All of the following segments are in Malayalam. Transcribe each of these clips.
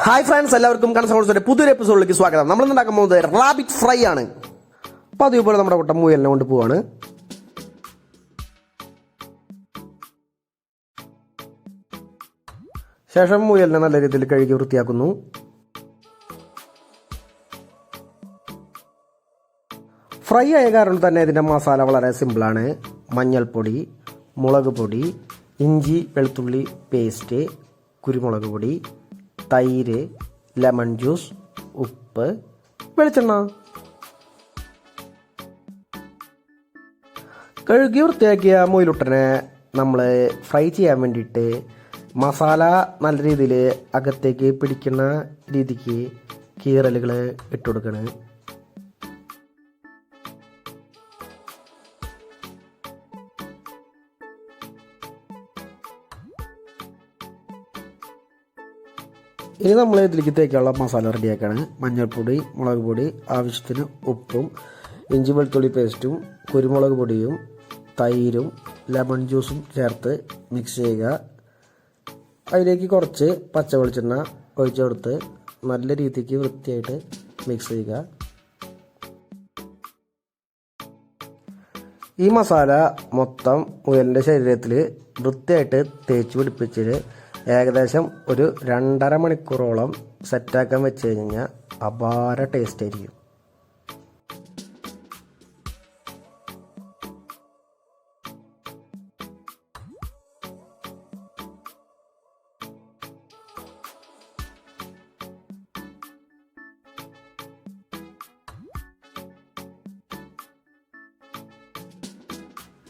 ഹായ് ഫ്രണ്ട്സ്, എല്ലാവർക്കും കണസ പുതിയൊരു എപ്പിസോഡിലേക്ക് സ്വാഗതം. നമ്മൾ ഉണ്ടാക്കാൻ പോകുന്നത് റാബിറ്റ് ഫ്രൈ ആണ്. അപ്പോൾ അതേപോലെ നമ്മുടെ കുട്ടൻ മുയലിനെ കൊണ്ട് പോവാണ്. ശേഷം മുയലിനെ നല്ല രീതിയിൽ കഴുകി വൃത്തിയാക്കുന്നു. ഫ്രൈ ആയ കാരണം തന്നെ ഇതിൻ്റെ മസാല വളരെ സിമ്പിളാണ്. മഞ്ഞൾപ്പൊടി, മുളക് പൊടി, ഇഞ്ചി വെളുത്തുള്ളി പേസ്റ്റ്, കുരുമുളക് പൊടി, തൈര്, ലെമൺ ജ്യൂസ്, ഉപ്പ്, വെളിച്ചെണ്ണ. കഴുകി വൃത്തിയാക്കിയ മുയലുട്ടനെ നമ്മൾ ഫ്രൈ ചെയ്യാൻ വേണ്ടിയിട്ട് മസാല നല്ല രീതിയിൽ അകത്തേക്ക് പിടിക്കുന്ന രീതിക്ക് കീറലുകൾ ഇട്ട് കൊടുക്കണം. ഇനി നമ്മൾ ഇതിലേക്ക് തേക്കാനുള്ള മസാല റെഡിയാക്കാണ്. മഞ്ഞൾപ്പൊടി, മുളക് പൊടി, ആവശ്യത്തിന് ഉപ്പും, ഇഞ്ചി വെളുത്തുള്ളി പേസ്റ്റും, കുരുമുളക് പൊടിയും, തൈരും ലെമൺ ജ്യൂസും ചേർത്ത് മിക്സ് ചെയ്യുക. അതിലേക്ക് കുറച്ച് പച്ച വെളിച്ചെണ്ണ ഒഴിച്ചു കൊടുത്ത് നല്ല രീതിക്ക് വൃത്തിയായിട്ട് മിക്സ് ചെയ്യുക. ഈ മസാല മൊത്തം മുയലിൻ്റെ ശരീരത്തിൽ വൃത്തിയായിട്ട് തേച്ച് പിടിപ്പിച്ചിട്ട് ഏകദേശം ഒരു 2.5 മണിക്കൂറോളം സെറ്റാക്കാൻ വെച്ച് കഴിഞ്ഞാൽ അപാര ടേസ്റ്റ് ആയിരിക്കും.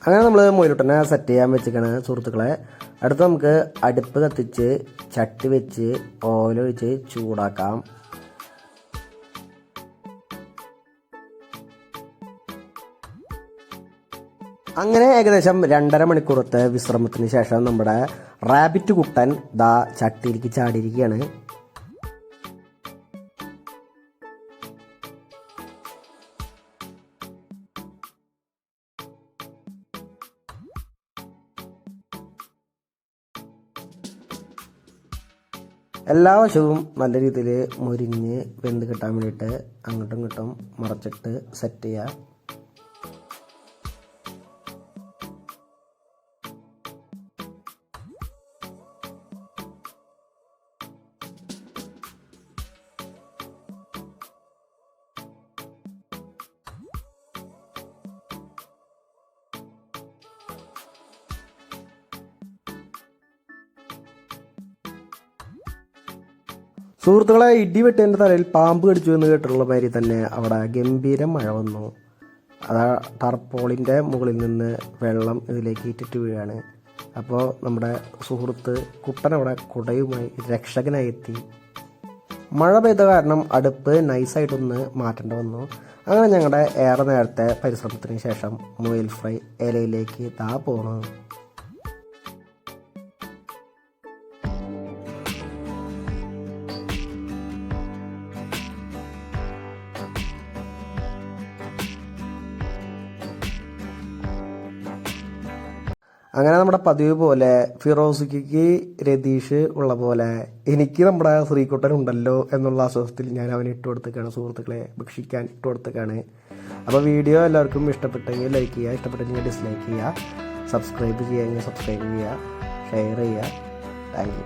അങ്ങനെ നമ്മൾ മുയലുട്ടനെ സെറ്റ് ചെയ്യാൻ വെച്ചിരിക്കണ സുഹൃത്തുക്കളെ. അടുത്ത് നമുക്ക് അടുപ്പ് കത്തിച്ച് ചട്ടി വെച്ച് ഓയിൽ ഒഴിച്ച് ചൂടാക്കാം. അങ്ങനെ ഏകദേശം 2.5 മണിക്കൂറത്തെ വിശ്രമത്തിന് ശേഷം നമ്മുടെ റാബിറ്റ് കുട്ടൻ ദാ ചട്ടിയിലേക്ക് ചാടിയിരിക്കുകയാണ്. എല്ലാ വശവും നല്ല രീതിയിൽ മുരിഞ്ഞ് വെന്ത് കിട്ടാൻ വേണ്ടിയിട്ട് അങ്ങോട്ടും ഇങ്ങോട്ടും മറച്ചിട്ട് സെറ്റ് ചെയ്യുക. സുഹൃത്തുക്കളെ, ഇടിവെട്ടേൻ്റെ തലയിൽ പാമ്പ് കടിച്ചു എന്ന് കേട്ടിട്ടുള്ള മാതിരി തന്നെ അവിടെ ഗംഭീര മഴ വന്നു. അതാ ടർപ്പോളിൻ്റെ മുകളിൽ നിന്ന് വെള്ളം ഇതിലേക്ക് ഇറ്റിട്ട് വീഴാണ്. അപ്പോൾ നമ്മുടെ സുഹൃത്ത് കുട്ടൻ അവിടെ കുടയുമായി രക്ഷകനായി എത്തി. മഴ പെയ്ത കാരണം അടുപ്പ് നൈസായിട്ടൊന്ന് മാറ്റേണ്ടി വന്നു. അങ്ങനെ ഞങ്ങളുടെ ഏറെ നേരത്തെ പരിശ്രമത്തിന് ശേഷം മുയൽ ഫ്രൈ ഇലയിലേക്ക് താ പോണു. അങ്ങനെ നമ്മുടെ പതിവ് പോലെ ഫിറോസിക്ക് രതീഷ് ഉള്ള പോലെ എനിക്ക് നമ്മുടെ ശ്രീകുട്ടൻ ഉണ്ടല്ലോ എന്നുള്ള ആശ്വാസത്തിൽ ഞാൻ അവന് ഇട്ട് കൊടുത്തേക്കാണ്. സുഹൃത്തുക്കളെ ഭക്ഷിക്കാൻ ഇട്ട് കൊടുത്തേക്കാണ്. അപ്പോൾ വീഡിയോ എല്ലാവർക്കും ഇഷ്ടപ്പെട്ടെങ്കിൽ ലൈക്ക് ചെയ്യുക, ഇഷ്ടപ്പെട്ടെങ്കിൽ ഡിസ്ലൈക്ക് ചെയ്യുക, സബ്സ്ക്രൈബ് ചെയ്യുക, സബ്സ്ക്രൈബ് ചെയ്യുക, ഷെയർ ചെയ്യുക. Thank you.